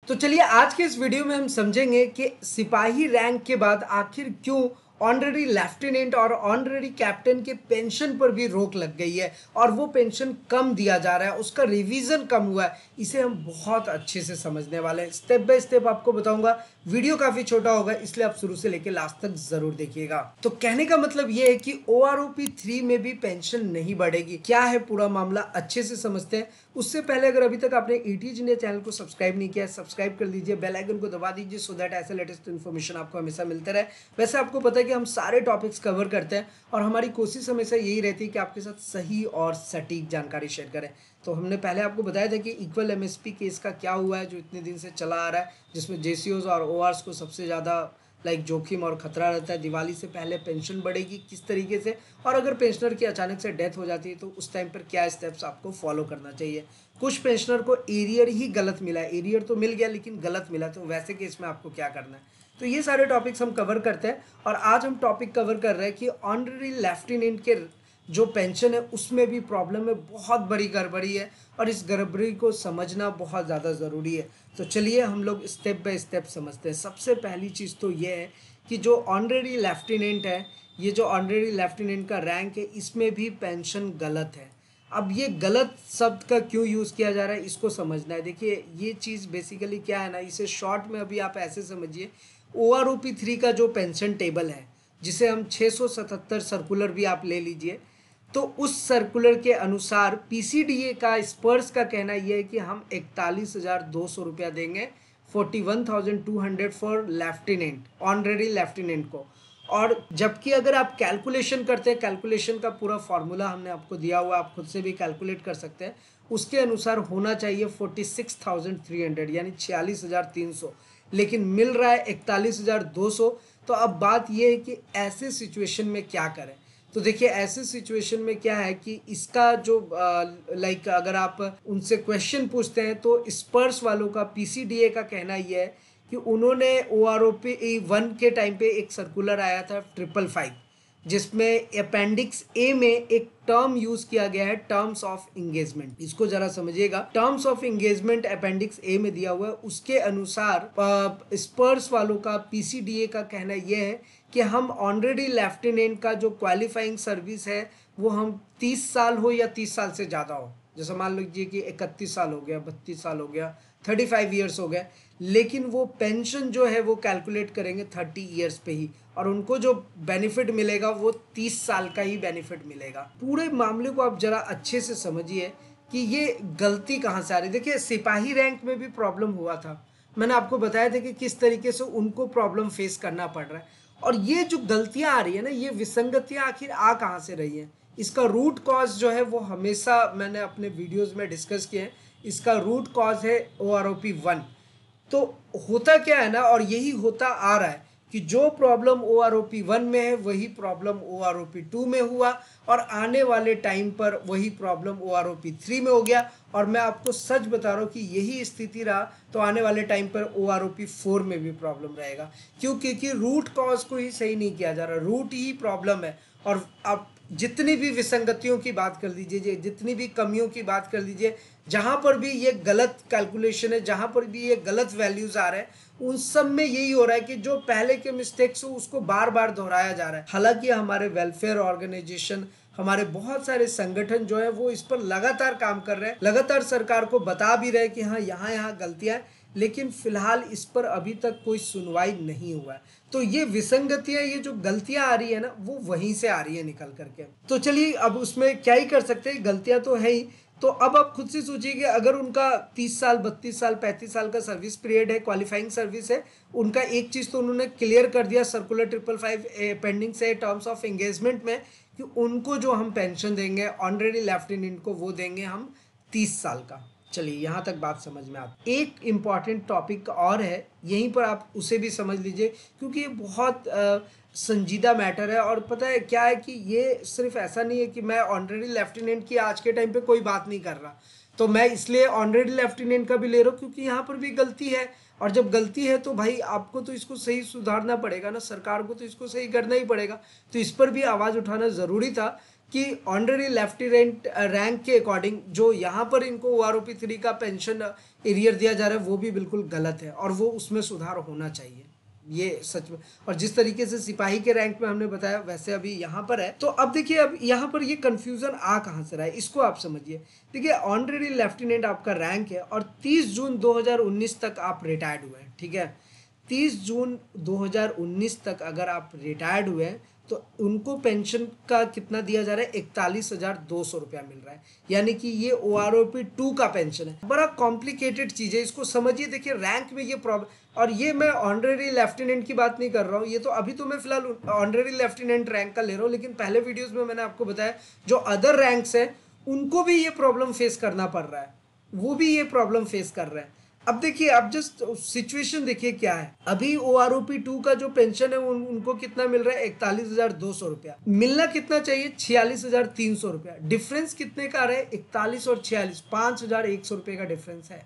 तो चलिए आज के इस वीडियो में हम समझेंगे कि सिपाही रैंक के बाद आखिर क्यों ऑनरेरी लेफ्टिनेंट और ऑनरेरी कैप्टन के पेंशन पर भी रोक लग गई है और वो पेंशन कम दिया जा रहा है, उसका रिवीजन कम हुआ है। इसे हम बहुत अच्छे से समझने वाले हैं, स्टेप बाय स्टेप आपको बताऊंगा। वीडियो काफी छोटा होगा इसलिए आप शुरू से लेकर लास्ट तक जरूर देखिएगा। तो कहने का मतलब ये है कि OROP 3 में भी पेंशन नहीं बढ़ेगी। क्या है पूरा मामला, अच्छे से समझते हैं। उससे पहले अगर अभी तक आपने ETG इंडिया चैनल को सब्सक्राइब नहीं किया है, सब्सक्राइब कर लीजिए, बेल आइकन को दबा दीजिए सो दैट ऐसे लेटेस्ट इन्फॉर्मेशन आपको हमेशा मिलते रहे। वैसे आपको पता है कि हम सारे टॉपिक्स कवर करते हैं और हमारी कोशिश हमेशा यही रहती है कि आपके साथ सही और सटीक जानकारी शेयर करें। तो हमने पहले आपको बताया था कि इक्वल MSP केस का क्या हुआ है जो इतने दिन से चला आ रहा है, जिसमें JCOs और ORs को सबसे ज़्यादा जोखिम और खतरा रहता है। दिवाली से पहले पेंशन बढ़ेगी किस तरीके से, और अगर पेंशनर की अचानक से डेथ हो जाती है तो उस टाइम पर क्या स्टेप्स आपको फॉलो करना चाहिए। कुछ पेंशनर को एरियर ही गलत मिला है, एरियर तो मिल गया लेकिन गलत मिला, तो वैसे केस में आपको क्या करना है। तो ये सारे टॉपिक्स हम कवर करते हैं और आज हम टॉपिक कवर कर रहे हैं कि ऑनरेरी लेफ्टिनेंट के जो पेंशन है उसमें भी प्रॉब्लम है, बहुत बड़ी गड़बड़ी है और इस गड़बड़ी को समझना बहुत ज़्यादा ज़रूरी है। तो चलिए हम लोग स्टेप बाय स्टेप समझते हैं। सबसे पहली चीज़ तो ये है कि जो ऑनरेरी लेफ्टिनेंट है, ये जो ऑनरेरी लेफ्टिनेंट का रैंक है, इसमें भी पेंशन गलत है। अब ये गलत शब्द का क्यों यूज़ किया जा रहा है इसको समझना है। देखिए ये चीज़ बेसिकली क्या है ना, इसे शॉर्ट में अभी आप ऐसे समझिए। OROP 3 का जो पेंशन टेबल है, जिसे हम 677 सर्कुलर भी आप ले लीजिए, तो उस सर्कुलर के अनुसार PCDA का स्पर्श का कहना यह है कि हम 41,200 रुपया देंगे, 41,200 फॉर लेफ्टिनेंट, ऑनरेरी लेफ्टिनेंट को। और जबकि अगर आप कैलकुलेशन करते हैं, कैलकुलेशन का पूरा फॉर्मूला हमने आपको दिया हुआ है, आप खुद से भी कैलकुलेट कर सकते हैं, उसके अनुसार होना चाहिए 46,300 यानी 46,300, लेकिन मिल रहा है 41,200। तो अब बात यह है कि ऐसे सिचुएशन में क्या करें। तो देखिए ऐसे सिचुएशन में क्या है कि इसका जो अगर आप उनसे क्वेश्चन पूछते हैं तो स्पर्श वालों का PCDA का कहना यह है कि उन्होंने OROP 1 के टाइम पे एक सर्कुलर आया था 555, जिसमें अपेंडिक्स A में एक टर्म यूज किया गया है, टर्म्स ऑफ इंगेजमेंट। इसको जरा समझिएगा। Terms of engagement appendix A में दिया हुआ है, उसके अनुसार स्पर्श वालों का PCDA का कहना यह है कि हम ऑनरेडी लेफ्टिनेंट का जो क्वालिफाइंग सर्विस है वो हम 30 साल हो या 30 साल से ज़्यादा हो, जैसे मान लीजिए कि 31 साल हो गया, 32 साल हो गया, 35 ईयर्स हो गए, लेकिन वो पेंशन जो है वो कैलकुलेट करेंगे 30 ईयर्स पे ही, और उनको जो बेनिफिट मिलेगा वो 30 साल का ही बेनिफिट मिलेगा। पूरे मामले को आप जरा अच्छे से समझिए कि ये गलती कहाँ से आ रही है। देखिए सिपाही रैंक में भी प्रॉब्लम हुआ था, मैंने आपको बताया था कि किस तरीके से उनको प्रॉब्लम फेस करना पड़ रहा है। और ये जो गलतियां आ रही है ना, ये विसंगतियां आखिर आ कहाँ से रही हैं, इसका रूट कॉज जो है वो हमेशा मैंने अपने वीडियोस में डिस्कस किए हैं। इसका रूट कॉज है OROP 1। तो होता क्या है ना, और यही होता आ रहा है कि जो प्रॉब्लम OROP 1 में है वही प्रॉब्लम OROP 2 में हुआ, और आने वाले टाइम पर वही प्रॉब्लम OROP 3 में हो गया। और मैं आपको सच बता रहा हूँ कि यही स्थिति रहा तो आने वाले टाइम पर OROP 4 में भी प्रॉब्लम रहेगा। क्यों? क्योंकि रूट कॉज को ही सही नहीं किया जा रहा, रूट ही प्रॉब्लम है। और आप जितनी भी विसंगतियों की बात कर लीजिए, जितनी भी कमियों की बात कर लीजिए, जहां पर भी ये गलत कैलकुलेशन है, जहां पर भी ये गलत वैल्यूज आ रहे हैं, उन सब में यही हो रहा है कि जो पहले के मिस्टेक्स हो उसको बार बार दोहराया जा रहा है। हालांकि हमारे वेलफेयर ऑर्गेनाइजेशन, हमारे बहुत सारे संगठन जो है वो इस पर लगातार काम कर रहे हैं, लगातार सरकार को बता भी रहे हैं कि हाँ यहाँ यहाँ गलतियां हैं, लेकिन फिलहाल इस पर अभी तक कोई सुनवाई नहीं हुआ है। तो ये विसंगतियां, ये जो गलतियां आ रही है ना, वो वहीं से आ रही है निकल करके। तो चलिए अब उसमें क्या ही कर सकते हैं, गलतियां तो है ही। तो अब आप खुद से सोचिए कि अगर उनका 30 साल, 32 साल, 35 साल का सर्विस पीरियड है, क्वालिफाइंग सर्विस है, उनका एक चीज़ तो उन्होंने क्लियर कर दिया सर्कुलर 555 पेंडिंग से टर्म्स ऑफ एंगेजमेंट में कि उनको जो हम पेंशन देंगे ऑनरेडी लेफ्टिनेंट को, वो देंगे हम 30 साल का। चलिए यहाँ तक बात समझ में आती। एक इम्पॉर्टेंट टॉपिक और है, यहीं पर आप उसे भी समझ लीजिए क्योंकि ये बहुत संजीदा मैटर है। और पता है क्या है कि ये सिर्फ ऐसा नहीं है कि मैं ऑनरेडी लेफ्टिनेंट की आज के टाइम पे कोई बात नहीं कर रहा, तो मैं इसलिए ऑनरेडी लेफ्टिनेंट का भी ले रहा हूँ क्योंकि यहाँ पर भी गलती है। और जब गलती है तो भाई आपको तो इसको सही सुधारना पड़ेगा ना, सरकार को तो इसको सही करना ही पड़ेगा। तो इस पर भी आवाज़ उठाना ज़रूरी था कि ऑनरेरी लेफ्टिनेंट रैंक के अकॉर्डिंग जो यहाँ पर इनको OROP 3 का पेंशन एरियर दिया जा रहा है वो भी बिल्कुल गलत है और वो उसमें सुधार होना चाहिए, ये सच में। और जिस तरीके से सिपाही के रैंक में हमने बताया वैसे अभी यहाँ पर है। तो अब देखिए, अब यहाँ पर ये कंफ्यूजन आ कहाँ से रहा है इसको आप समझिए। देखिए, ऑनरेरी लेफ्टिनेंट आपका रैंक है और 30 जून 2019 तक आप रिटायर्ड हुए हैं, ठीक है। 30 जून 2019 तक अगर आप रिटायर्ड हुए हैं तो उनको पेंशन का कितना दिया जा रहा है, 41,200 रुपया मिल रहा है, यानी कि ये OROP 2 का पेंशन है। बड़ा कॉम्प्लिकेटेड चीज़ है, इसको समझिए। देखिए, रैंक में ये प्रॉब्लम, और ये मैं ऑनरेरी लेफ्टिनेंट की बात नहीं कर रहा हूँ, ये तो अभी तो मैं फिलहाल ऑनरेरी लेफ्टिनेंट रैंक का ले रहा हूँ, लेकिन पहले वीडियोज़ में मैंने आपको बताया जो अदर रैंक्स हैं उनको भी ये प्रॉब्लम फेस करना पड़ रहा है, वो भी ये प्रॉब्लम फेस कर रहे हैं। अब देखिए, अब जस्ट सिचुएशन देखिए क्या है। अभी OROP 2 का जो पेंशन है उनको कितना मिल रहा है, 41,200 रुपया। मिलना कितना चाहिए, 46,300 रुपया। डिफरेंस कितने का आ रहा है, 41 और 46, 5,100 रुपये का डिफरेंस है।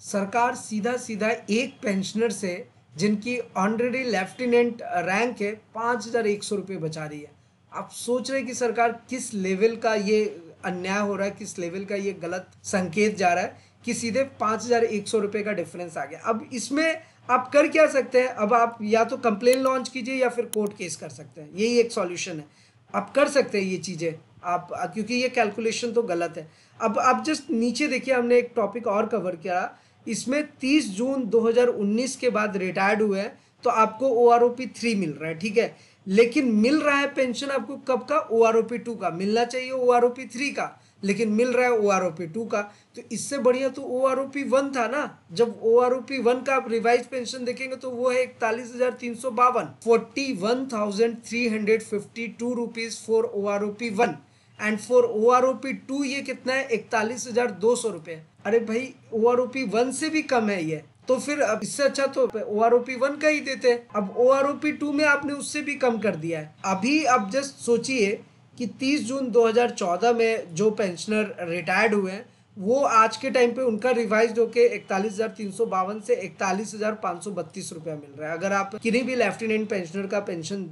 सरकार सीधा सीधा एक पेंशनर से जिनकी ऑनरेडी लेफ्टिनेंट रैंक है 5,100 रुपये बचा रही है। आप सोच रहे हैं कि सरकार किस लेवल का ये अन्याय हो रहा है, किस लेवल का ये गलत संकेत जा रहा है कि सीधे 5,100 रुपये का डिफरेंस आ गया। अब इसमें आप कर क्या सकते हैं, अब आप या तो कंप्लेन लॉन्च कीजिए या फिर कोर्ट केस कर सकते हैं, यही एक सॉल्यूशन है। आप कर सकते हैं ये चीज़ें आप, क्योंकि ये कैलकुलेशन तो गलत है। अब आप जस्ट नीचे देखिए, हमने एक टॉपिक और कवर किया, इसमें 30 जून 2019 के बाद रिटायर्ड हुए हैं तो आपको OROP 3 मिल रहा है, ठीक है। लेकिन मिल रहा है पेंशन आपको कब का, OROP 2 का। मिलना चाहिए OROP 3 का, लेकिन मिल रहा है OROP 2 का। तो इससे बढ़िया तो OROP 1 था ना। जब OROP 1 का आप रिवाइज पेंशन देखेंगे तो वो है 41,352, 41,352 rupees for OROP 1 and for OROP 2 ये कितना है, 41,200 रुपये। अरे भाई, OROP 1 से भी कम है ये, तो फिर अब इससे अच्छा तो OROP 1 का ही देते हैं। अब OROP 2 में आपने उससे भी कम कर दिया है। अभी अब जस्ट सोचिए कि 30 जून 2014 में जो पेंशनर रिटायर्ड हुए हैं वो आज के टाइम पे उनका रिवाइज होके 41,352 से 41,532 रुपया मिल रहा है। अगर आप किन्हीं भी लेफ्टिनेंट पेंशनर का पेंशन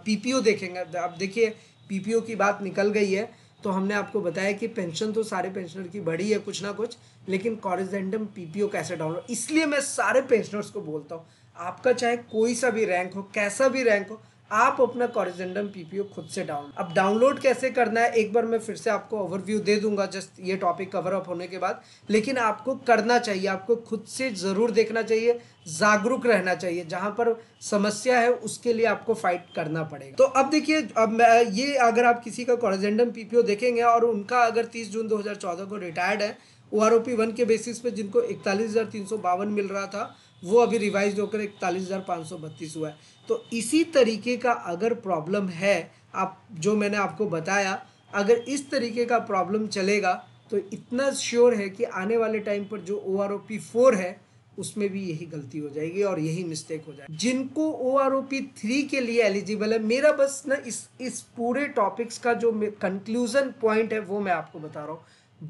PPO देखेंगे, अब देखिए PPO की बात निकल गई है, तो हमने आपको बताया कि पेंशन तो सारे पेंशनर की बढ़ी है कुछ ना कुछ, लेकिन कॉरिजेंडम PPO कैसे डाउनलोड। इसलिए मैं सारे पेंशनर्स को बोलता हूँ, आपका चाहे कोई सा भी रैंक हो, कैसा भी रैंक हो, आप अपना कॉरिजेंडम PPO खुद से डाउनलोड। अब डाउनलोड कैसे करना है एक बार मैं फिर से आपको ओवरव्यू दे दूंगा जस्ट ये टॉपिक कवर अप होने के बाद, लेकिन आपको करना चाहिए, आपको खुद से ज़रूर देखना चाहिए, जागरूक रहना चाहिए। जहां पर समस्या है उसके लिए आपको फाइट करना पड़ेगा। तो अब देखिए, अब ये अगर आप किसी का कॉरिजेंडम PPO देखेंगे और उनका अगर 30 जून 2014 को रिटायर्ड है, OROP 1 के बेसिस पे जिनको 41,352 मिल रहा था वो अभी रिवाइज होकर 41,532 हुआ है। तो इसी तरीके का अगर प्रॉब्लम है, आप जो मैंने आपको बताया, अगर इस तरीके का प्रॉब्लम चलेगा तो इतना श्योर है कि आने वाले टाइम पर जो OROP 4 है उसमें भी यही गलती हो जाएगी और यही मिस्टेक हो जाएगी। जिनको OROP 3 के लिए एलिजिबल है, मेरा बस ना इस पूरे टॉपिक्स का जो कंक्लूजन पॉइंट है वो मैं आपको बता रहा हूँ।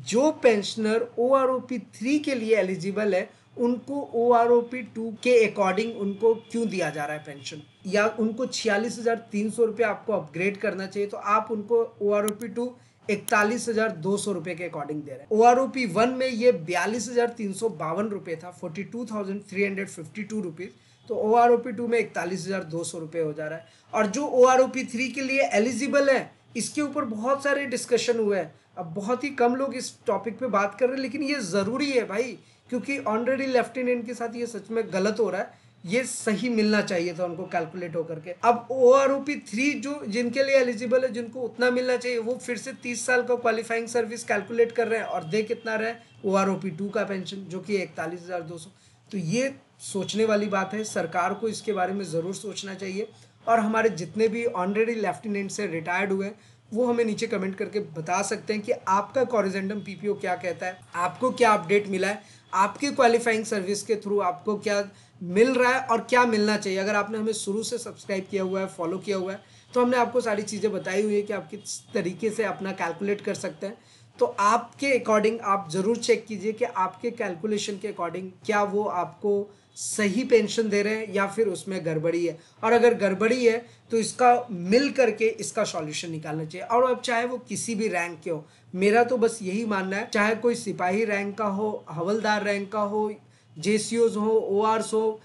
जो पेंशनर OROP 3 के लिए एलिजिबल है उनको OROP 2 के अकॉर्डिंग उनको क्यों दिया जा रहा है पेंशन, या उनको 46,300 रुपये आपको अपग्रेड करना चाहिए, तो आप उनको OROP 2 41,200 रुपये के अकॉर्डिंग दे रहे हैं। OROP 1 में ये 42,352 रुपये था, 42,352 रुपीज़, तो OROP 2 में 41,200 रुपये हो जा रहा है। और जो OROP 3 के लिए एलिजिबल है, इसके ऊपर बहुत सारे डिस्कशन हुए हैं। अब बहुत ही कम लोग इस टॉपिक पे बात कर रहे हैं, लेकिन ये ज़रूरी है भाई, क्योंकि ऑनरेडी लेफ्टिनेंट के साथ ये सच में गलत हो रहा है। ये सही मिलना चाहिए था उनको कैलकुलेट होकर के। अब OROP 3 जो जिनके लिए एलिजिबल है, जिनको उतना मिलना चाहिए, वो फिर से 30 साल का क्वालिफाइंग सर्विस कैलकुलेट कर रहे हैं और दे कितना रहे OROP 2 का पेंशन, जो कि 41,200। तो ये सोचने वाली बात है, सरकार को इसके बारे में ज़रूर सोचना चाहिए। और हमारे जितने भी ऑनरेडी लेफ्टिनेंट से रिटायर्ड हुए वो हमें नीचे कमेंट करके बता सकते हैं कि आपका कॉरिजेंडम PPO क्या कहता है, आपको क्या अपडेट मिला है, आपके क्वालिफाइंग सर्विस के थ्रू आपको क्या मिल रहा है और क्या मिलना चाहिए। अगर आपने हमें शुरू से सब्सक्राइब किया हुआ है, फॉलो किया हुआ है, तो हमने आपको सारी चीज़ें बताई हुई है कि आप किस तरीके से अपना कैलकुलेट कर सकते हैं। तो आपके अकॉर्डिंग आप ज़रूर चेक कीजिए कि आपके कैलकुलेशन के अकॉर्डिंग क्या वो आपको सही पेंशन दे रहे हैं या फिर उसमें गड़बड़ी है। और अगर गड़बड़ी है तो इसका मिल करके इसका सॉल्यूशन निकालना चाहिए। और अब चाहे वो किसी भी रैंक के हो, मेरा तो बस यही मानना है, चाहे कोई सिपाही रैंक का हो, हवलदार रैंक का हो, जेसीओज हो, ओआरस हो,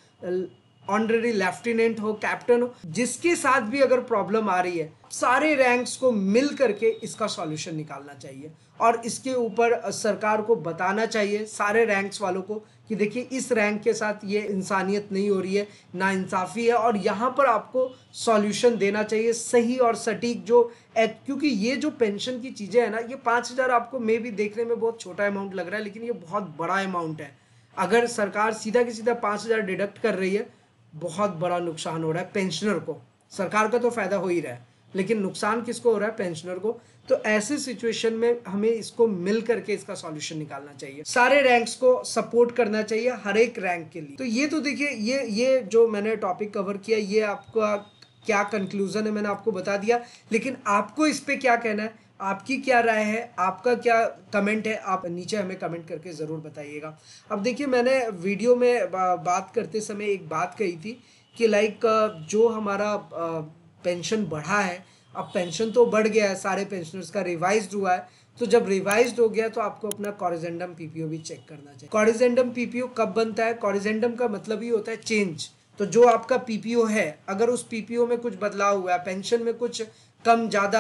ऑनरेरी लेफ्टिनेंट हो, कैप्टन हो, जिसके साथ भी अगर प्रॉब्लम आ रही है, सारे रैंक्स को मिल करके इसका सॉल्यूशन निकालना चाहिए। और इसके ऊपर सरकार को बताना चाहिए, सारे रैंक्स वालों को, कि देखिए इस रैंक के साथ ये इंसानियत नहीं हो रही है, नाइंसाफ़ी है, और यहाँ पर आपको सॉल्यूशन देना चाहिए सही और सटीक। जो क्योंकि ये जो पेंशन की चीज़ें हैं ना, ये 5,000 आपको मे भी देखने में बहुत छोटा अमाउंट लग रहा है, लेकिन ये बहुत बड़ा अमाउंट है। अगर सरकार सीधा की सीधा 5,000 डिडक्ट कर रही है, बहुत बड़ा नुकसान हो रहा है पेंशनर को। सरकार का तो फायदा हो ही रहा है, लेकिन नुकसान किसको हो रहा है? पेंशनर को। तो ऐसे सिचुएशन में हमें इसको मिल करके इसका सॉल्यूशन निकालना चाहिए, सारे रैंक्स को सपोर्ट करना चाहिए, हर एक रैंक के लिए। तो ये तो देखिए, ये जो मैंने टॉपिक कवर किया, ये आपका क्या कंक्लूजन है मैंने आपको बता दिया, लेकिन आपको इस पे क्या कहना है, आपकी क्या राय है, आपका क्या कमेंट है, आप नीचे हमें कमेंट करके ज़रूर बताइएगा। अब देखिए, मैंने वीडियो में बात करते समय एक बात कही थी कि लाइक जो हमारा पेंशन बढ़ा है, अब पेंशन तो बढ़ गया है, सारे पेंशनर्स का रिवाइज्ड हुआ है, तो जब रिवाइज्ड हो गया तो आपको अपना कॉरिजेंडम पीपीओ भी चेक करना चाहिए। कॉरिजेंडम पीपीओ कब बनता है? कॉरिजेंडम का मतलब ही होता है चेंज। तो जो आपका पीपीओ है, अगर उस पीपीओ में कुछ बदलाव हुआ है, पेंशन में कुछ कम ज़्यादा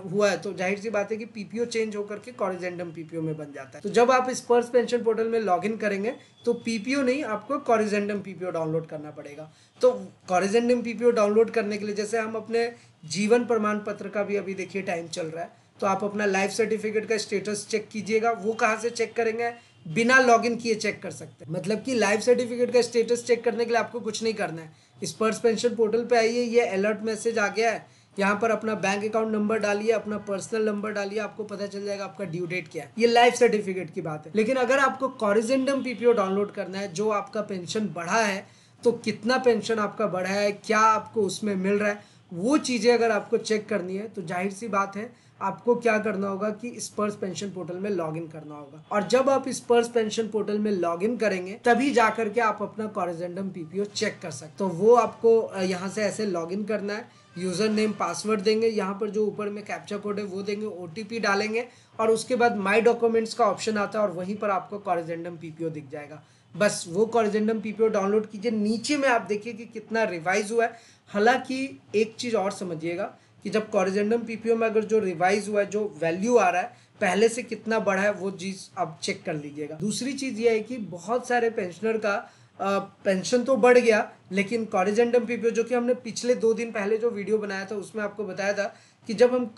हुआ है, तो जाहिर सी बात है कि पीपीओ चेंज होकर के कॉरिजेंडम पीपीओ में बन जाता है। तो जब आप स्पर्श पेंशन पोर्टल में लॉगिन करेंगे तो पीपीओ नहीं, आपको कॉरिजेंडम पीपीओ डाउनलोड करना पड़ेगा। तो कॉरिजेंडम पीपीओ डाउनलोड करने के लिए, जैसे हम अपने जीवन प्रमाण पत्र का भी अभी देखिए टाइम चल रहा है, तो आप अपना लाइफ सर्टिफिकेट का स्टेटस चेक कीजिएगा। वो कहाँ से चेक करेंगे? बिना लॉगिन किए चेक कर सकते हैं। मतलब कि लाइफ सर्टिफिकेट का स्टेटस चेक करने के लिए आपको कुछ नहीं करना है। स्पर्श पेंशन पोर्टल पे आइए, ये अलर्ट मैसेज आ गया है, यहाँ पर अपना बैंक अकाउंट नंबर डालिए, अपना पर्सनल नंबर डालिए, आपको पता चल जाएगा आपका ड्यू डेट क्या है। ये लाइफ सर्टिफिकेट की बात है। लेकिन अगर आपको कॉरिजेंडम पीपीओ डाउनलोड करना है, जो आपका पेंशन बढ़ा है, तो कितना पेंशन आपका बढ़ा है, क्या आपको उसमें मिल रहा है, वो चीज़ें अगर आपको चेक करनी है, तो जाहिर सी बात है आपको क्या करना होगा कि स्पर्श पेंशन पोर्टल में लॉगिन करना होगा। और जब आप स्पर्श पेंशन पोर्टल में लॉगिन करेंगे, तभी जाकर के आप अपना कॉरिजेंडम पीपीओ चेक कर सकते। तो वो आपको यहाँ से ऐसे लॉगिन करना है, यूज़र नेम पासवर्ड देंगे, यहाँ पर जो ऊपर में कैप्चा कोड है वो देंगे, ओटीपी डालेंगे, और उसके बाद माई डॉक्यूमेंट्स का ऑप्शन आता है, और वहीं पर आपको कॉरिजेंडम पीपीओ दिख जाएगा। बस वो कॉरिजेंडम पीपीओ डाउनलोड कीजिए। नीचे में आप देखिए कि कितना रिवाइज हुआ है। हालांकि एक चीज़ और समझिएगा कि जब कॉरिजेंडम पीपीओ में अगर जो रिवाइज हुआ है, जो वैल्यू आ रहा है, पहले से कितना बढ़ा है, वो चीज़ आप चेक कर लीजिएगा। दूसरी चीज़ ये है कि बहुत सारे पेंशनर का पेंशन तो बढ़ गया, लेकिन कॉरिजेंडम पीपीओ, जो कि हमने पिछले 2 दिन पहले जो वीडियो बनाया था उसमें आपको बताया था कि जब हम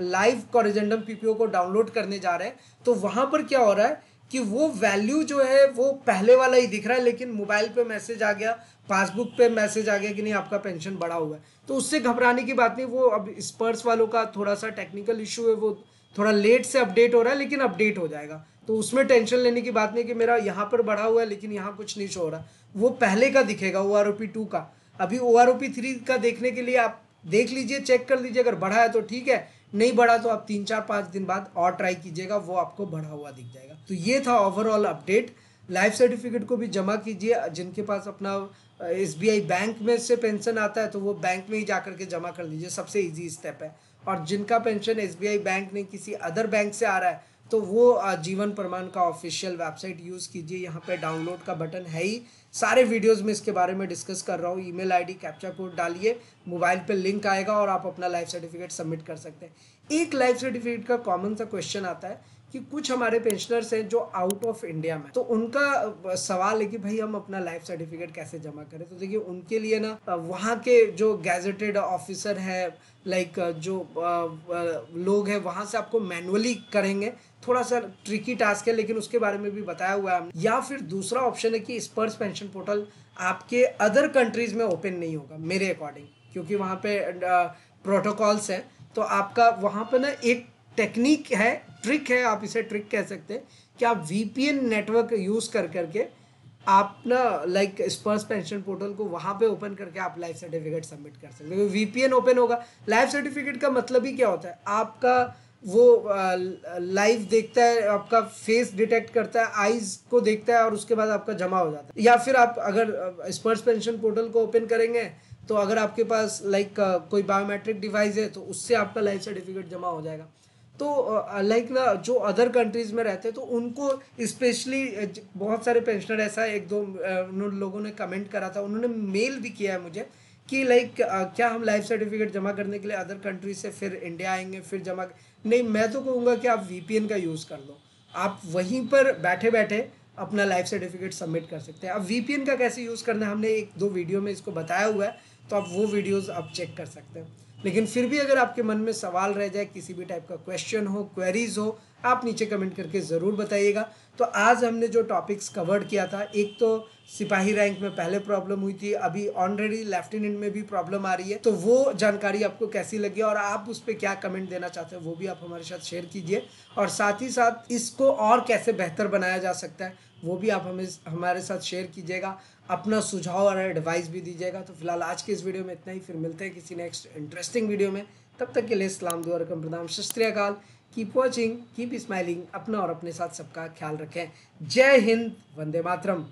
लाइव कॉरिजेंडम पीपीओ को डाउनलोड करने जा रहे हैं, तो वहाँ पर क्या हो रहा है कि वो वैल्यू जो है वो पहले वाला ही दिख रहा है, लेकिन मोबाइल पे मैसेज आ गया, पासबुक पे मैसेज आ गया कि नहीं आपका पेंशन बढ़ा हुआ है। तो उससे घबराने की बात नहीं। वो अब स्पर्श वालों का थोड़ा सा टेक्निकल इशू है, वो थोड़ा लेट से अपडेट हो रहा है, लेकिन अपडेट हो जाएगा। तो उसमें टेंशन लेने की बात नहीं कि मेरा यहाँ पर बढ़ा हुआ है लेकिन यहाँ कुछ नहीं शो हो रहा। वो पहले का दिखेगा, OROP 2 का। अभी OROP 3 का देखने के लिए आप देख लीजिए, चेक कर लीजिए, अगर बढ़ा है तो ठीक है, नहीं बढ़ा तो आप 3-4-5 दिन बाद और ट्राई कीजिएगा, वो आपको बढ़ा हुआ दिख जाएगा। तो ये था ओवरऑल अपडेट। लाइफ सर्टिफिकेट को भी जमा कीजिए। जिनके पास अपना SBI बैंक में से पेंशन आता है, तो वो बैंक में ही जाकर के जमा कर लीजिए, सबसे ईजी स्टेप है। और जिनका पेंशन SBI बैंक नहीं किसी अदर बैंक से आ रहा है, तो वो जीवन प्रमाण का ऑफिशियल वेबसाइट यूज़ कीजिए। यहाँ पे डाउनलोड का बटन है ही, सारे वीडियोस में इसके बारे में डिस्कस कर रहा हूँ। ईमेल आईडी कैप्चा कोड डालिए, मोबाइल पे लिंक आएगा और आप अपना लाइफ सर्टिफिकेट सबमिट कर सकते हैं। एक लाइफ सर्टिफिकेट का कॉमन सा क्वेश्चन आता है कि कुछ हमारे पेंशनर्स हैं जो आउट ऑफ इंडिया में, तो उनका सवाल है कि भाई हम अपना लाइफ सर्टिफिकेट कैसे जमा करें। तो देखिए, उनके लिए ना वहाँ के जो गैजेटेड ऑफिसर है, लाइक जो लोग हैं, वहाँ से आपको मैनुअली करेंगे। थोड़ा सा ट्रिकी टास्क है, लेकिन उसके बारे में भी बताया हुआ है हमने। या फिर दूसरा ऑप्शन है कि स्पर्श पेंशन पोर्टल आपके अदर कंट्रीज में ओपन नहीं होगा मेरे अकॉर्डिंग, क्योंकि वहाँ पे प्रोटोकॉल्स हैं। तो आपका वहाँ पे ना एक टेक्निक है, ट्रिक है, आप इसे ट्रिक कह सकते हैं, कि आप VPN नेटवर्क यूज़ कर करके आप ना लाइक स्पर्श पेंशन पोर्टल को वहाँ पे ओपन करके आप लाइफ सर्टिफिकेट सबमिट कर सकते हो। VPN ओपन होगा। लाइफ सर्टिफिकेट का मतलब ही क्या होता है, आपका वो लाइव देखता है, आपका फेस डिटेक्ट करता है, आईज को देखता है और उसके बाद आपका जमा हो जाता है। या फिर आप अगर स्पर्श पेंशन पोर्टल को ओपन करेंगे तो अगर आपके पास लाइक कोई बायोमेट्रिक डिवाइस है तो उससे आपका लाइफ सर्टिफिकेट जमा हो जाएगा। तो लाइक ना जो अदर कंट्रीज में रहते हैं तो उनको स्पेशली बहुत सारे पेंशनर, ऐसा एक दो उन लोगों ने कमेंट करा था, उन्होंने मेल भी किया है मुझे कि लाइक क्या हम लाइफ सर्टिफिकेट जमा करने के लिए अदर कंट्री से फिर इंडिया आएंगे फिर जमा। नहीं, मैं तो कहूँगा कि आप वीपीएन का यूज़ कर लो, आप वहीं पर बैठे बैठे अपना लाइफ सर्टिफिकेट सबमिट कर सकते हैं। अब वीपीएन का कैसे यूज़ करना है हमने एक दो वीडियो में इसको बताया हुआ है, तो आप वो वीडियोज़ आप चेक कर सकते हैं। लेकिन फिर भी अगर आपके मन में सवाल रह जाए, किसी भी टाइप का क्वेश्चन हो, क्वेरीज हो, आप नीचे कमेंट करके ज़रूर बताइएगा। तो आज हमने जो टॉपिक्स कवर्ड किया था, एक तो सिपाही रैंक में पहले प्रॉब्लम हुई थी, अभी ऑनरेडी लेफ्टिनेंट में भी प्रॉब्लम आ रही है, तो वो जानकारी आपको कैसी लगी और आप उस पर क्या कमेंट देना चाहते हैं वो भी आप हमारे साथ शेयर कीजिए। और साथ ही साथ इसको और कैसे बेहतर बनाया जा सकता है वो भी आप हमें हमारे साथ शेयर कीजिएगा, अपना सुझाव और एडवाइस भी दीजिएगा। तो फिलहाल आज के इस वीडियो में इतना ही, फिर मिलते हैं किसी नेक्स्ट इंटरेस्टिंग वीडियो में। तब तक के लिए सलाम, दुआ, रकम, प्रणाम, सत श्री अकाल। कीप वॉचिंग, कीप स्माइलिंग, अपना और अपने साथ सबका ख्याल रखें। जय हिंद, वंदे मातरम।